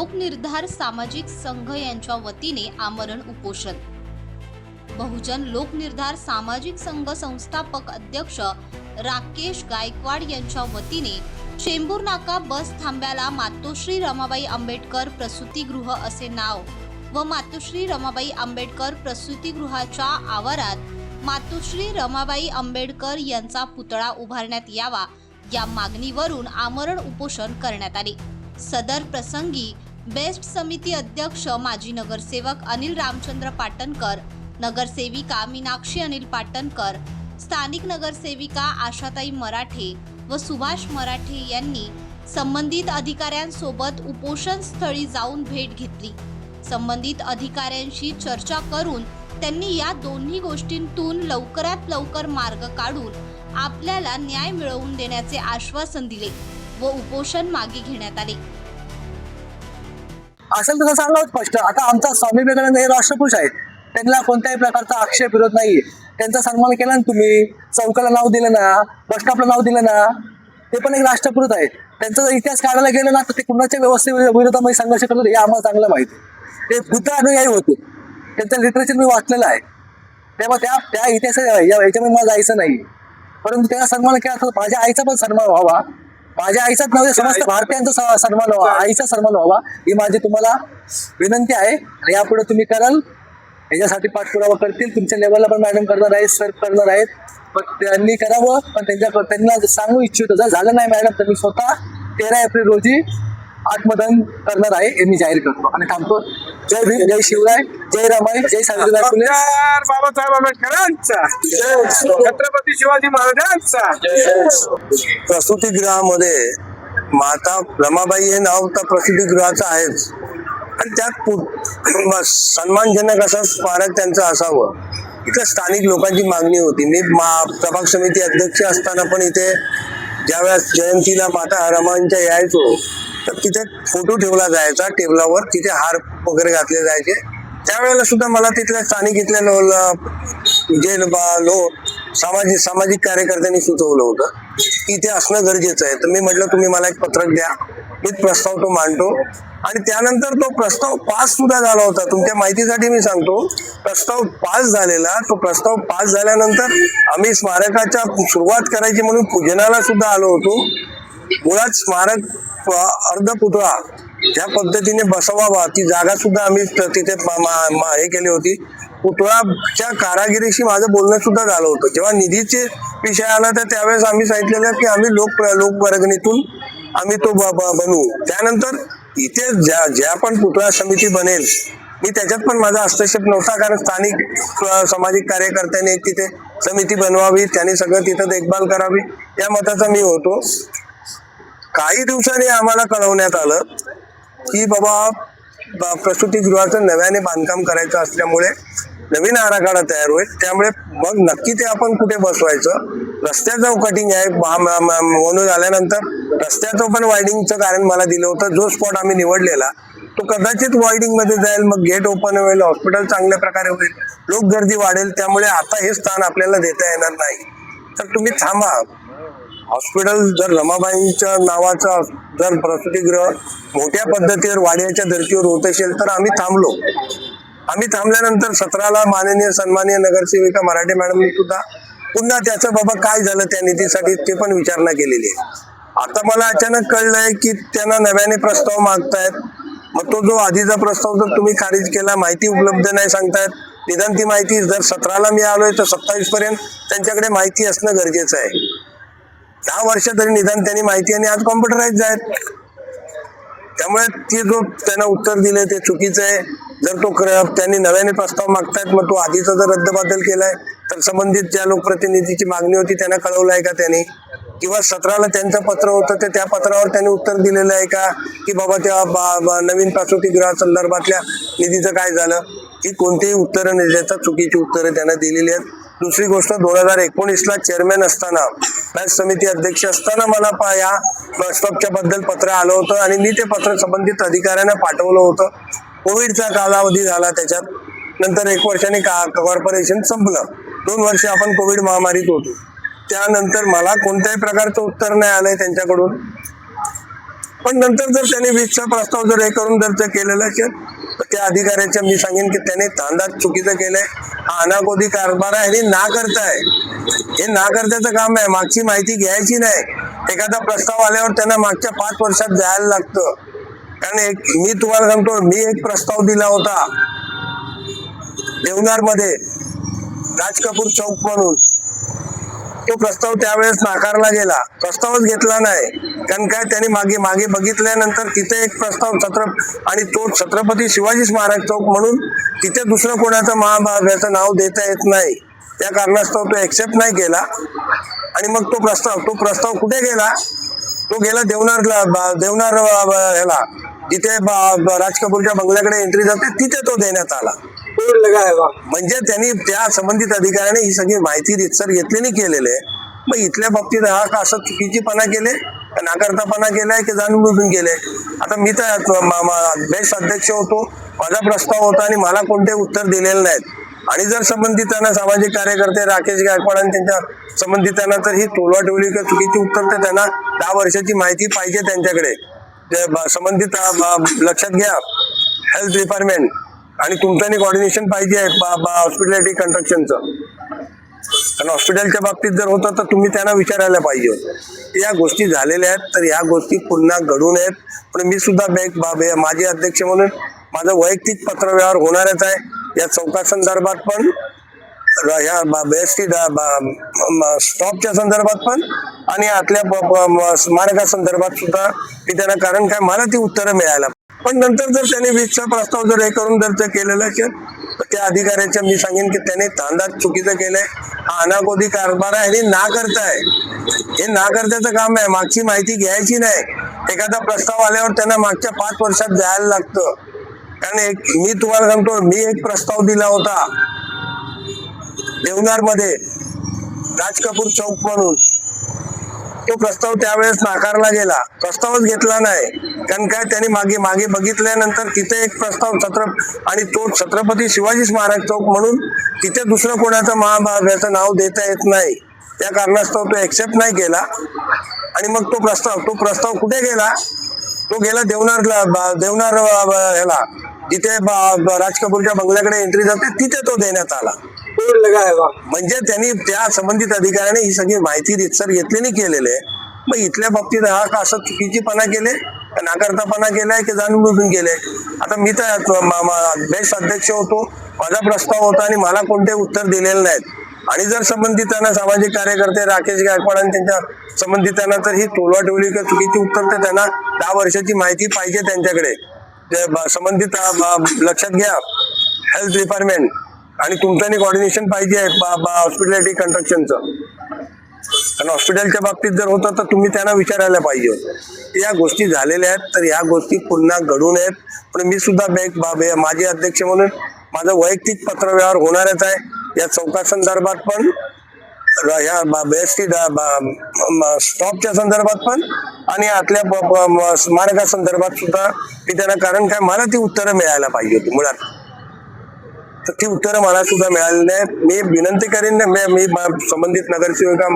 लोकनिर्धार सामाजिक संघ यांच्या वतीने आमरण उपोषण। बहुजन लोकनिर्धार सामाजिक संघ संस्थापक अध्यक्ष राकेश गायकवाड यांच्या वतीने चेंबूर नाका बस थांब्याला मातोश्री रमाबाई आंबेडकर प्रसूतिगृह असे नाव व मातोश्री रमाबाई आंबेडकर प्रसूतिगृहाच्या आवारात मातोश्री रमाबाई आंबेडकर यांचा पुतळा उभारण्यात यावा या मागणीवरून आमरण उपोषण करण्यात आले। सदर प्रसंगी बेस्ट समिती अध्यक्ष माजी नगरसेवक अनिल रामचंद्र पाटणकर, नगरसेविका मीनाक्षी अनिल पाटणकर, स्थानिक नगरसेविका आशाताई मराठे व सुभाष मराठे यांनी संबंधित अधिकाऱ्यांसोबत उपोषण स्थळी जाऊन भेट घेतली। संबंधित अधिकाऱ्यांशी चर्चा करून त्यांनी या दोन्ही गोष्टींतून लवकरात लवकर मार्ग काढून आपल्याला न्याय मिळवून देण्याचे आश्वासन दिले व उपोषण मागे घेण्यात आले। असेल तसं सांगा स्पष्ट। आता आमचा स्वामी विवेकानंद हे राष्ट्रपुरुष आहेत, त्यांना कोणत्याही प्रकारचा आक्षेप विरोध नाही। त्यांचा सन्मान केला ना तुम्ही, चौकाला नाव दिलं ना, बस स्टॉपला नाव दिलं ना, ते पण एक राष्ट्रपुरुष आहेत। त्यांचा जर इतिहास काढायला गेलं ना तर ते कुणाच्या व्यवस्थेविरोधामध्ये संघर्ष करतात हे आम्हाला चांगलं माहिती। ते बुद्ध अनुयायी होते, त्यांचं लिटरेचर मी वाचलेलं आहे, तेव्हा त्या इतिहास याच्यामध्ये मला जायचं नाही। परंतु त्याला सन्मान केला तर माझ्या आईचा पण सन्मान व्हावा, माझ्या आईचाच नव्हे समस्त भारतीयांचा सन्मान व्हावा, आईचा सन्मान व्हावा ही माझी तुम्हाला विनंती आहे। आणि यापुढे तुम्ही कराल, याच्यासाठी पाठपुरावा करतील, तुमच्या लेवलला पण मॅडम करणार आहेत, सर करणार आहेत, पण त्यांनी करावं। पण त्यांना सांगू इच्छितो, जर झालं नाही मॅडम तर मी स्वतः 13 एप्रिल रोजी आत्मदहन करणार आहे हे मी जाहीर करतो आणि थांबतो। जय भीम, जय शिवराय, जय रमाई, जय सावित्रीबाई फुले, बाबासाहेब आंबेडकरांचा, छत्रपती शिवाजी महाराजांचा। प्रसूतिगृहामध्ये माता रमाबाई हे नाव तर प्रसूतिगृहाचं आहेच, आणि त्यात सन्मानजनक असं स्मारक त्यांचं असावं, इथं स्थानिक लोकांची मागणी होती। मी प्रभाग समिती अध्यक्ष असताना पण इथे ज्यावेळेस जयंतीला माता रमाबाईंच्या यायचो तर तिथे फोटो ठेवला जायचा टेबलावर, तिथे हार वगैरे घातले जायचे। त्यावेळेला सुद्धा मला तिथल्या स्थानिक इथल्या जे सामाजिक कार्यकर्त्यांनी सुचवलं होतं की इथे असणं गरजेचं आहे। तर मी म्हटलं तुम्ही मला एक पत्रक द्या, मी प्रस्ताव तो मांडतो। आणि त्यानंतर तो प्रस्ताव पास सुद्धा झाला होता। तुमच्या माहितीसाठी मी सांगतो, प्रस्ताव पास झालेला, तो प्रस्ताव पास झाल्यानंतर आम्ही स्मारकाच्या सुरुवात करायची म्हणून पूजनाला सुद्धा आलो होतो। मुळात स्मारक अर्धपुतळा ज्या पद्धतीने बसवावा ती जागा सुद्धा आम्ही तिथे हे केली होती। पुतळाच्या कारागिरीशी माझं बोलणं सुद्धा झालं होतं। जेव्हा निधीचे विषय आला तर त्यावेळेस आम्ही सांगितलेलं की आम्ही लोकवर्गणीतून आम्ही तो बनवू। त्यानंतर इथे ज्या पण पुतळा समिती बनेल, मी त्याच्यात पण माझा हस्तक्षेप नव्हता, कारण स्थानिक सामाजिक कार्यकर्त्यांनी तिथे समिती बनवावी, त्यांनी सगळं तिथं देखभाल करावी या मताचा मी होतो। काही दिवसांनी आम्हाला कळवण्यात आलं की बाबा प्रसूतिगृहाचं नव्याने बांधकाम करायचं असल्यामुळे नवीन आराखडा तयार होईल, त्यामुळे मग नक्की ते आपण कुठे बसवायचं। रस्त्याचं कटिंग आहे म्हणून आल्यानंतर रस्त्याचं पण वायडिंगचं कारण मला दिलं होतं। जो स्पॉट आम्ही निवडलेला तो कदाचित वायडिंग मध्ये जाईल, मग गेट ओपन होईल, हॉस्पिटल चांगल्या प्रकारे होईल, लोक गर्दी वाढेल, त्यामुळे आता हे स्थान आपल्याला देता येणार नाही। तर तुम्ही थांबा। हॉस्पिटल जर रमाबाईंच्या नावाचा जर प्रसूतिगृह मोठ्या पद्धतीवर वाड्याच्या धर्तीवर होत असेल तर आम्ही थांबलो। आम्ही थांबल्यानंतर 17ला माननीय सन्माननीय नगरसेविका मराठे मॅडमनी सुद्धा पुन्हा त्याचं बाबा काय झालं त्या निधीसाठी ते पण विचारणा केलेली आहे। आता मला अचानक कळलंय की त्यांना नव्याने प्रस्ताव मागतायत। मग तो जो आधीचा प्रस्ताव जर तुम्ही खारिज केला, माहिती उपलब्ध नाही सांगतायत, निदान ती माहिती जर 17ला मी आलोय तर 27 पर्यंत त्यांच्याकडे माहिती असणं गरजेचं आहे। 10 वर्ष तरी निदान त्यांनी माहिती, आणि आज कॉम्प्युटराइज आहेत, त्यामुळे ते जो त्यांना उत्तर दिले ते चुकीचं आहे। जर तो त्यांनी नव्याने प्रस्ताव मागतायत, मग तो आधीचा जर रद्दबातल केलाय तर संबंधित ज्या लोकप्रतिनिधीची मागणी होती त्यांना कळवलं आहे का त्यांनी, किंवा 17ला त्यांचं पत्र होतं ते त्या पत्रावर त्यांनी उत्तर दिलेलं आहे का की बाबा त्या नवीन प्रसूतिगृहा संदर्भातल्या निधीचं काय झालं, ही कोणतीही उत्तरं न देता चुकीची उत्तरं त्यांना दिलेली आहेत। दुसरी गोष्ट, 2019ला चेअरमॅन असताना, बॅच समिती अध्यक्ष असताना मला या स्टॉपच्या बद्दल पत्र आलं होतं आणि मी ते पत्र संबंधित अधिकाऱ्यांना पाठवलं होतं। कोविडचा कालावधी झाला, त्याच्यात नंतर 1 वर्षाने कॉर्पोरेशन संपलं, 2 वर्ष आपण कोविड महामारीत होतो। त्यानंतर मला कोणत्याही प्रकारचं उत्तर नाही आलंय त्यांच्याकडून। पण नंतर जर त्यांनी 20चा प्रस्ताव जर हे करून जर ते केलेलं असेल तर त्या अधिकाऱ्याच्या मी सांगेन की त्याने धांदात चुकीचं केलंय. हा अनागोदी कारभार आहे आणि ना करताय. हे ना करत्याचं काम आहे. मागची माहिती घ्यायची नाही. एखादा प्रस्ताव आल्यावर त्यांना मागच्या 5 वर्षात जायला लागतं. कारण मी तुम्हाला सांगतो, मी एक प्रस्ताव दिला होता देवनार मध्ये, राज कपूर चौक म्हणून. तो प्रस्ताव त्यावेळेस नाकारला गेला. प्रस्तावच घेतला नाही. कारण काय, त्यांनी मागे बघितल्यानंतर तिथे एक प्रस्ताव आणि तो छत्रपती शिवाजी स्मारक चौक म्हणून, तिथे दुसरं कोणाचं महाभारताचं नाव देता येत नाही. त्या कारणास्तव तो एक्सेप्ट नाही केला. आणि मग तो प्रस्ताव कुठे गेला? तो गेला देवनार ह्याला, जिथे राज कपूरच्या बंगल्याकडे एंट्री जाते, तिथे तो देण्यात आला. म्हणजे त्यांनी त्या संबंधित अधिकाऱ्याने ही सगळी माहिती रितसर घेतलेली केलेली आहे. मग इथल्या बाबतीत हा असं चुकीचीपणा केले, नाकर्तापणा केलाय की जाणून बुजून केले. आता मी तर बेस्ट अध्यक्ष होतो, माझा प्रस्ताव होता आणि मला कोणते उत्तर दिलेले नाहीत. आणि जर संबंधितांना, सामाजिक कार्यकर्ते राकेश गायकवाड आणि त्यांच्या संबंधितांना तर ही टोलवाटोली किंवा चुकीची उत्तर, तर त्यांना 10 वर्षाची माहिती पाहिजे त्यांच्याकडे. संबंधित लक्षात घ्या, हेल्थ डिपार्टमेंट आणि तुमचं कोऑर्डिनेशन पाहिजे हॉस्पिटॅलिटी कंस्ट्रक्शनचं. कारण हॉस्पिटलच्या बाबतीत जर होतं तर तुम्ही त्यांना विचारायला पाहिजे होतं. या गोष्टी झालेल्या आहेत, तर ह्या गोष्टी पुन्हा घडू नयेत. पण मी सुद्धा माजी अध्यक्ष म्हणून माझं वैयक्तिक पत्रव्यवहार होणारच आहे. या चौकासंदर्भात पण, ह्या बेस्टी स्टॉपच्या संदर्भात पण आणि आतल्या स्मारकासंदर्भात सुद्धा मी त्यांना, कारण काय, मला ती उत्तरं मिळायला. पण नंतर जर त्यांनी 20चा प्रस्ताव जर हे करून जर ते केलेलं असेल तर त्या अधिकाऱ्याच्या मी सांगेन की त्याने धांदात चुकीचं केलंय. हा अनागोदी कारभार आहे आणि ना करताय. हे ना करत्याचं काम आहे. मागची माहिती घ्यायची नाही. एखादा प्रस्ताव आल्यावर त्यांना मागच्या 5 वर्षात जायला लागतं. कारण मी तुम्हाला सांगतो, मी एक प्रस्ताव दिला होता देवनार मध्ये, राज कपूर चौक म्हणून. तो प्रस्ताव त्यावेळेस नाकारला गेला. प्रस्तावच घेतला नाही. कारण काय, त्यांनी मागे बघितल्यानंतर तिथे एक प्रस्ताव आणि तो छत्रपती शिवाजी स्मारक चौक म्हणून, तिथे दुसरं कोणाचं महाभारताचं नाव देता येत नाही. त्या कारणास्तव तो एक्सेप्ट नाही केला. आणि मग तो प्रस्ताव कुठे गेला? तो गेला देवनार ह्याला, जिथे राज कपूरच्या बंगल्याकडे एंट्री जाते, तिथे तो देण्यात आला. म्हणजे त्यांनी त्या संबंधित अधिकाऱ्याने ही सगळी माहिती रितसर घेतलेली केलेली आहे. मग इथल्या बाबतीत हा असं चुकीचीपणा केले, नाकर्तापणा केलाय की जाणून बुजून केले. आता मी तर बेस्ट अध्यक्ष होतो, माझा प्रस्ताव होता आणि मला कोणते उत्तर दिलेले नाहीत. आणि जर संबंधितांना, सामाजिक कार्यकर्ते राकेश गायकवाड आणि त्यांच्या संबंधितांना तर ही टोलवाटोली किंवा चुकीची उत्तर, तर त्यांना 10 वर्षाची माहिती पाहिजे त्यांच्याकडे. संबंधित लक्षात घ्या, हेल्थ डिपार्टमेंट आणि तुमचं कोऑर्डिनेशन पाहिजे हॉस्पिटॅलिटी कंस्ट्रक्शनचं. कारण हॉस्पिटलच्या बाबतीत जर होतं तर तुम्ही त्यांना विचारायला पाहिजे होतं. या गोष्टी झालेल्या आहेत, तर ह्या गोष्टी पुन्हा घडू नयेत. पण मी सुद्धा माजी अध्यक्ष म्हणून माझं वैयक्तिक पत्रव्यवहार होणारच आहे. या चौकासंदर्भात पण, ह्या बेस्टी स्टॉपच्या संदर्भात पण आणि आतल्या स्मारकासंदर्भात सुद्धा मी त्यांना, कारण काय, मला ती उत्तरं मिळायला पाहिजे होती मुळात. तर ती उत्तरं मला सुद्धा मिळाली नाही. मी विनंती करीन, मी संबंधित नगरसेविका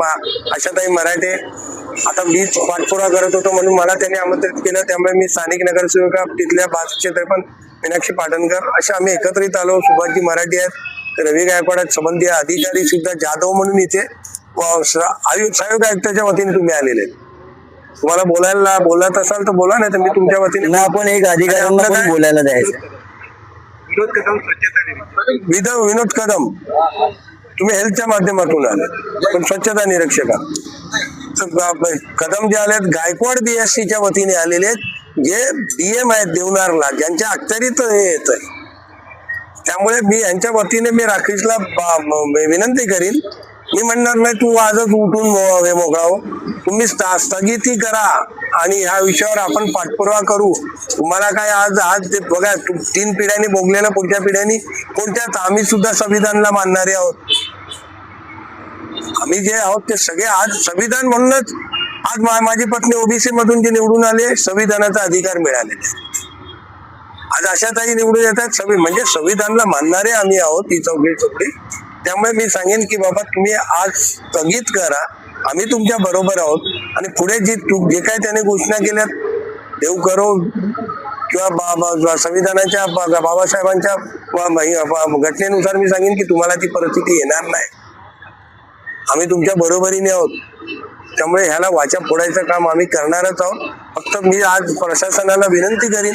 आशाताई मराठे, आता मी पाठपुरा करत होतो म्हणून मला त्यांनी आमंत्रित केलं. त्यामुळे मी स्थानिक नगरसेविका, तिथल्या 553 मीनाक्षी पाटणकर, अशा आम्ही एकत्रित आलो. सुभाषजी मराठी आहेत, रवी गायकवाड आहेत, संबंधित अधिकारी सुद्धा जाधव म्हणून इथे सहाय्यक आयुक्ताच्या वतीने तुम्ही आलेले. तुम्हाला बोलत असाल तर बोला, नाही तर मी तुमच्या वतीने आपण एक अधिकाऱ्यांना पण बोलायला द्यायचं. विनोद कदम, तुम्ही हेल्थच्या माध्यमातून आले, पण स्वच्छता निरीक्षका कदम जे आलेत, गायकवाड BSCच्या वतीने आलेले आहेत, जे DM आहेत देवनारला, ज्यांच्या अखत्यारीत हे येत आहे. त्यामुळे मी यांच्या वतीने मी राकेशला विनंती करीन, मी म्हणणार नाही तू आजच उठून मोकळा हो, तुम्ही स्थगिती करा आणि ह्या विषयावर आपण पाठपुरावा करू. तुम्हाला काय आज ते बघा, 3 पिढ्यांनी भोगलेलं, पुढच्या पिढ्यांनी कोणत्याच, आम्ही सुद्धा संविधानाला मानणारे आहोत. आम्ही जे आहोत ते सगळे आज संविधान म्हणूनच, आज माझी पत्नी OBC मधून जे निवडून आले, संविधानाचा अधिकार मिळाले. आज आशाताई निवडून येतात, म्हणजे संविधानाला मानणारे आम्ही आहोत, ही चौकडी. त्यामुळे मी सांगेन की बाबा, तुम्ही आज स्थगित करा, आम्ही तुमच्या बरोबर आहोत. आणि पुढे जे काय त्याने घोषणा केल्यात, देव करो किंवा संविधानाच्या बाबासाहेबांच्या घटनेनुसार मी सांगेन की तुम्हाला ती परिस्थिती येणार नाही. आम्ही तुमच्या बरोबरीने आहोत. त्यामुळे ह्याला वाचा फोडायचं काम आम्ही करणारच आहोत. फक्त मी आज प्रशासनाला विनंती करीन,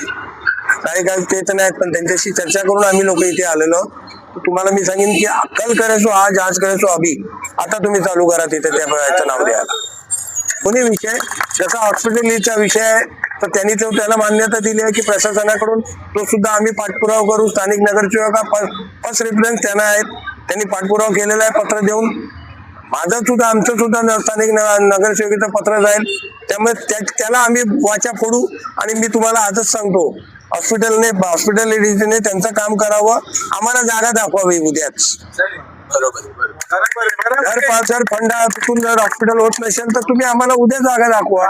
काही ते तर नाहीत पण त्यांच्याशी चर्चा करून आम्ही लोक इथे आलेलो आहोत. तुम्हाला मी सांगेन की कल करायचो आज करायचो अभि, आता तुम्ही चालू करा तिथे त्या याचं नाव द्यायला. कोणी विषय जसा हॉस्पिटलचा विषय आहे तर त्यांनी त्याला मान्यता दिली आहे की प्रशासनाकडून तो सुद्धा आम्ही पाठपुरावा करू. स्थानिक नगरसेवका फर्स्ट रेफरन्स त्यांना आहेत, त्यांनी पाठपुरावा केलेला आहे पत्र देऊन. माझं सुद्धा आमचं सुद्धा स्थानिक नगरसेवकेचं पत्र जाईल. त्यामुळे त्याला आम्ही वाचा फोडू. आणि मी तुम्हाला आजच सांगतो, हॉस्पिटॅलिटीने त्यांचं काम करावं, आम्हाला जागा दाखवावी उद्याच. जर फंडातून जर हॉस्पिटल होत नसेल तर तुम्ही आम्हाला उद्या जागा दाखवा.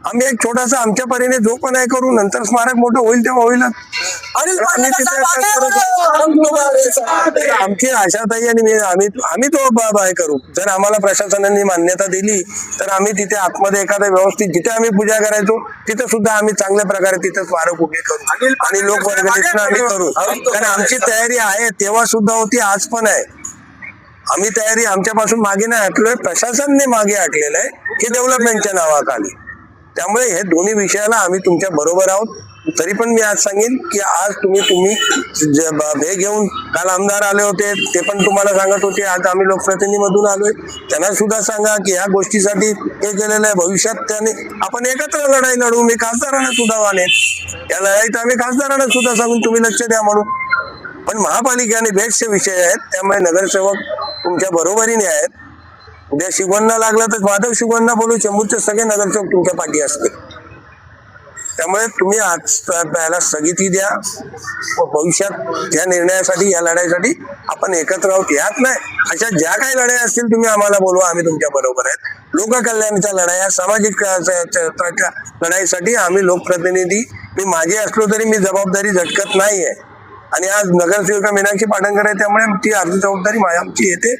आम्ही एक छोटासा आमच्या परीने जो पण आहे करू. नंतर स्मारक मोठं होईल तेव्हा होईल. आमची आशाताई आणि आम्ही तो हे करू. जर आम्हाला प्रशासनाने मान्यता दिली तर आम्ही तिथे आतमध्ये एखाद्या व्यवस्थित जिथे आम्ही पूजा करायचो तिथे सुद्धा आम्ही चांगल्या प्रकारे तिथे स्मारक उभे करू आणि लोकवर्गणीतून आम्ही करू. कारण आमची तयारी आहे, तेव्हा सुद्धा होती, आज पण आहे. आम्ही तयारी आमच्यापासून मागे नाही हटलोय, प्रशासनाने मागे हटलेलं आहे की डेव्हलपमेंटच्या नावाखाली. त्यामुळे हे दोन्ही विषयाला आम्ही तुमच्या बरोबर आहोत. तरी पण मी आज सांगेन की आज तुम्ही हे घेऊन, काल आमदार आले होते ते पण तुम्हाला सांगत होते, आज आम्ही लोकप्रतिनिधीमधून आलोय, त्यांना सुद्धा सांगा की ह्या गोष्टीसाठी हे केलेलं आहे. भविष्यात त्याने आपण एकत्र लढाई लढू. मी खासदारांना सुद्धा वानेन, या लढाईत आम्ही खासदारांना सुद्धा सांगून तुम्ही लक्ष द्या म्हणून. पण महापालिका आणि बेड्सचे विषय आहेत, त्यामुळे नगरसेवक तुमच्या बरोबरीने आहेत. उद्या शिगवणला लागला तर माधव शिगवणला बोलू, चेंबूरचे सगळे नगरसेवक तुमच्या पाठी असतील. त्यामुळे तुम्ही आज याला स्थगिती द्या. भविष्यात या निर्णयासाठी, या लढाईसाठी आपण एकत्र आहोत. यात नाही, अशा ज्या काही लढाई असतील तुम्ही आम्हाला बोलवा, आम्ही तुमच्या बरोबर आहेत. लोककल्याणाच्या लढाया, सामाजिक लढाईसाठी आम्ही लोकप्रतिनिधी, मी माझे असलो तरी मी जबाबदारी झटकत नाहीये. आणि आज नगरसेविका मीनाक्षी पाटणकर आहे, त्यामुळे ती अर्धी जबाबदारी आमची येते.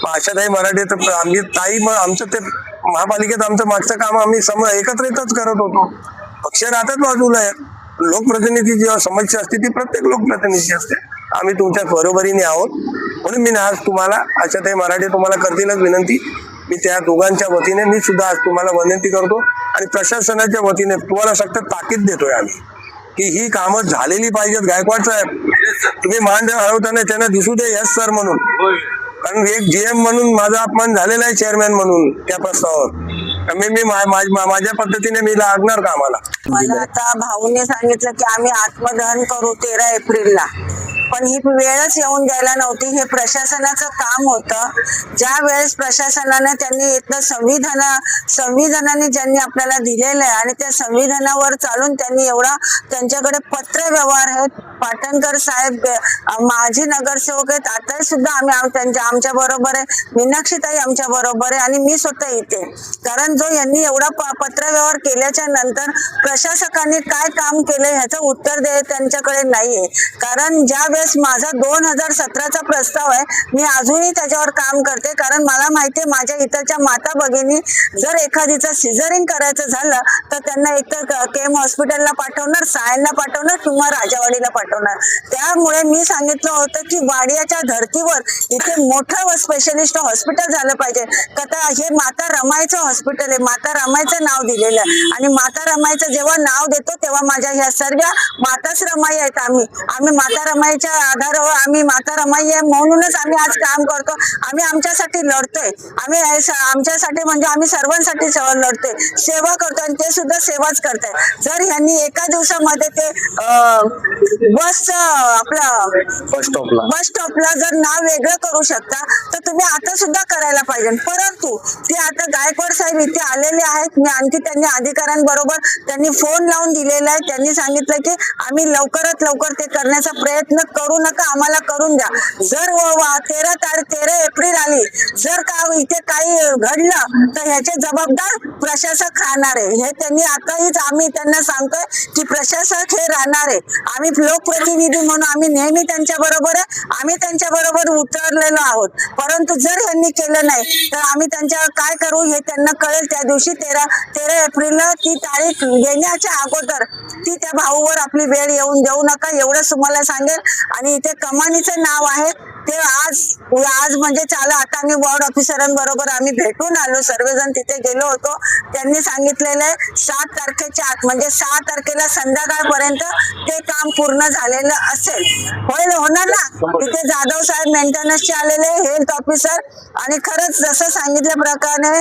आशाताई मराठे तर आम्ही ताई, मग आमचं ते महापालिकेत आमचं मागचं काम आम्ही एकत्रितच करत होतो. पक्ष राहतात बाजूला आहे. लोकप्रतिनिधी जेव्हा समस्या असते ती प्रत्येक लोकप्रतिनिधी असते. आम्ही तुमच्या बरोबरीने आहोत. म्हणून मी आज तुम्हाला, आशाताई मराठे तुम्हाला करतीलच विनंती, मी त्या दोघांच्या वतीने मी सुद्धा आज तुम्हाला विनंती करतो. आणि प्रशासनाच्या वतीने तुम्हाला सक्त ताकीद देतोय आम्ही की ही कामं झालेली पाहिजेत. गायकवाड साहेब, तुम्ही मान हळवताना त्यांना दिसू दे यस सर म्हणून. कारण एक जीएम म्हणून माझा अपमान झालेला आहे, चेअरमॅन म्हणून त्या प्रस्तावावर. मी माझ्या पद्धतीने मी लागणार कामाला. मला आता भाऊने सांगितलं की आम्ही आत्मदहन करू 13 एप्रिलला, पण ही वेळच येऊन द्यायला नव्हती. हे प्रशासनाचं काम होतं. ज्या वेळेस प्रशासनाने त्यांनी इथलं संविधानाने ज्यांनी आपल्याला दिलेलं आहे आणि त्या संविधानावर चालून त्यांनी एवढा त्यांच्याकडे पत्र व्यवहार आहेत. पाटणकर साहेब माझे नगरसेवक आहेत, आता सुद्धा आम्ही आमच्या बरोबर आहे. मीनाक्षीताई आमच्या बरोबर आहे आणि मी स्वतः इथे. कारण जो यांनी एवढा पत्र व्यवहार केल्याच्या नंतर प्रशासकांनी काय काम केलं ह्याचं उत्तर त्यांच्याकडे नाहीये. कारण ज्या वेळेस माझा 2017चा प्रस्ताव आहे, मी अजूनही त्याच्यावर काम करते. कारण मला माहितीये माझ्या इथच्या माता भगिनी जर एखादीचं सिझरिंग करायचं झालं तर त्यांना एकतर केम हॉस्पिटलला पाठवणार, सायनला पाठवणार किंवा राजावाडीला पाठवणार. त्यामुळे मी सांगितलं होतं की वाडियाच्या धर्तीवर इथे मोठं स्पेशलिस्ट हॉस्पिटल झालं पाहिजे. का हे माता रमाईचं हॉस्पिटल आहे, माता रमाईचं नाव दिलेलं आहे. आणि माता रमाईचं जेव्हा नाव देतो तेव्हा माझ्या ह्या सर्व माताच रमाई आहेत. आम्ही माता रमाईच्या आधारावर, आम्ही माता रमाई आहे म्हणूनच आम्ही आज काम करतो. आम्ही आमच्यासाठी लढतोय. आम्ही आमच्यासाठी म्हणजे आम्ही सर्वांसाठी लढतोय, सेवा करतोय आणि ते सुद्धा सेवाच करताय. जर ह्यांनी एका दिवसामध्ये ते बस स्टॉपला जर नाव वेगळं करू शकता तर तुम्ही आता सुद्धा करायला पाहिजे. परंतु ते आता गायकवाड साहेब इथे आलेले आहेत. मी आणखी त्यांनी अधिकाऱ्यांबरोबर त्यांनी फोन लावून दिलेला आहे. त्यांनी सांगितलं की आम्ही लवकरात लवकर ते करण्याचा प्रयत्न करू नका, आम्हाला करून द्या. जर 13 एप्रिल आली, जर का इथे काही घडलं तर ह्याचे जबाबदार प्रशासक राहणार आहे. हे त्यांनी आताहीच आम्ही त्यांना सांगतोय की प्रशासक हे राहणार आहे. आम्ही लोकप्रतिनिधी म्हणून आम्ही नेहमी त्यांच्या बरोबर आहे, आम्ही त्यांच्या बरोबर उतरलेलो आहोत. परंतु जर ह्यांनी केलं नाही तर आम्ही त्यांच्यावर काय करू हे त्यांना कळेल त्या दिवशी. 13 एप्रिलला ती तारीख येण्याच्या अगोदर ती त्या भाऊवर आपली वेळ येऊन देऊ नका, एवढंच तुम्हाला सांगेल. आणि इथे कमानीचं नाव आहे ते आज म्हणजे चाला, आता आम्ही वॉर्ड ऑफिसरांबरोबर आम्ही भेटून आलो, सर्वजण तिथे गेलो होतो. त्यांनी सांगितलेलं आहे 7 तारखेच्या आत म्हणजे 6 तारखेला संध्याकाळपर्यंत ते काम पूर्ण झालेलं असेल. होणार ना. तिथे जाधव साहेब मेंटेनन्सचे आलेले, हेल्थ ऑफिसर, आणि खरंच जसं सांगितल्याप्रमाणे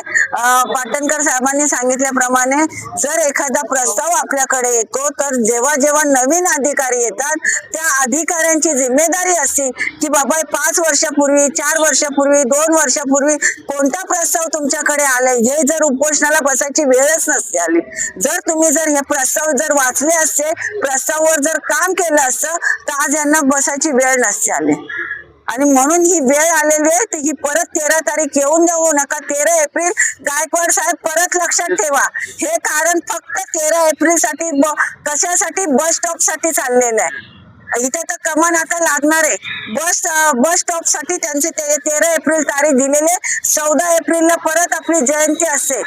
पाटणकर साहेबांनी सांगितल्याप्रमाणे जर एखादा प्रस्ताव आपल्याकडे येतो तर जेव्हा जेव्हा नवीन अधिकारी येतात त्या अधिकाऱ्यांची जिम्मेदारी असते की बाबा 5 वर्षापूर्वी, 4 वर्षापूर्वी, 2 वर्षापूर्वी कोणता प्रस्ताव तुमच्याकडे आलाय हे जर उपोषणाला बसायची वेळच नसते आली. जर हे प्रस्ताव जर वाचले असते, प्रस्तावावर जर काम केलं असतं तर आज यांना बसायची वेळ नसते आली. आणि म्हणून ही वेळ आलेली आहे तर ही परत 13 तारीख येऊन देऊ नका. 13 एप्रिल गायकवाड साहेब परत लक्षात ठेवा, हे कारण फक्त 13 एप्रिल साठी कशासाठी बस स्टॉप साठी चाललेलं आहे. इथे तर कमान आता लागणार आहे. बस स्टॉप साठी त्यांचे 13 एप्रिल तारीख दिलेले. 14 एप्रिलला परत आपली जयंती असते,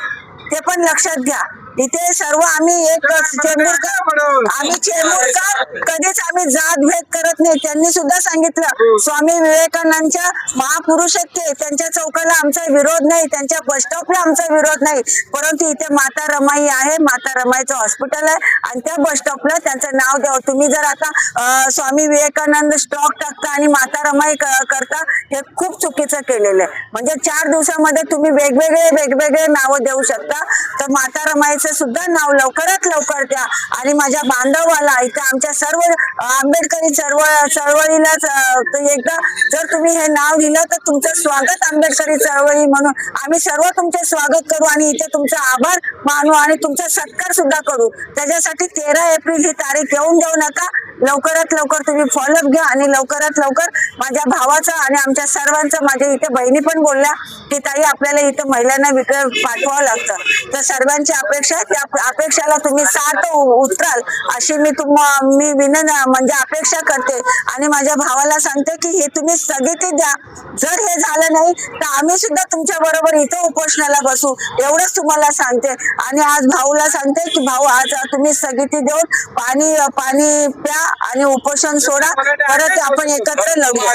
ते पण लक्षात घ्या. इथे सर्व आम्ही एक चेंबूरकर कधीच आम्ही जात भेद करत नाही. त्यांनी सुद्धा सांगितलं स्वामी विवेकानंदच्या महापुरुष आहेत ते, त्यांच्या चौकाला आमचा विरोध नाही, त्यांच्या बस स्टॉपला आमचा विरोध नाही. परंतु इथे माता रमाई आहे, माता रमाईचं हॉस्पिटल आहे आणि त्या बस स्टॉपला त्यांचं नाव द्यावं. तुम्ही जर आता स्वामी विवेकानंद स्टॉक टाकता आणि माता रमाई करता, हे खूप चुकीचं केलेलं आहे. म्हणजे 4 दिवसामध्ये तुम्ही वेगवेगळे नावं देऊ शकता. तर माता रमाईचं सुद्धा नाव लवकरात लवकर द्या. आणि माझ्या बांधवाला इथे आमच्या सर्व आंबेडकरी चळवळीला एकदा जर तुम्ही हे नाव दिलं तर तुमचं स्वागत आंबेडकरी चळवळी म्हणून आम्ही सर्व तुमचे स्वागत करू आणि इथे तुमचा आभार मानू आणि तुमचा सत्कार सुद्धा करू. त्याच्यासाठी 13 एप्रिल ही तारीख येऊन देऊ नका. लवकरात लवकर तुम्ही फॉलोअप घ्या आणि लवकरात लवकर माझ्या भावाचा आणि आमच्या सर्वांचं, माझ्या इथे बहिणी पण बोलल्या की ताई आपल्याला इथं महिलांना पाठवावं लागतं. तर सर्वांची अपेक्षा आहे, त्या अपेक्षाला तुम्ही साथ उतराल अशी मी म्हणजे अपेक्षा करते. आणि माझ्या भावाला सांगते की हे तुम्ही स्थगिती द्या. जर हे झालं नाही तर आम्ही सुद्धा तुमच्या बरोबर इथं उपोषणाला बसू, एवढंच तुम्हाला सांगते. आणि आज भाऊला सांगते की भाऊ आज तुम्ही स्थगिती देऊन पाणी प्या आणि उपोषण सोडा, परत आपण एकत्र लढू.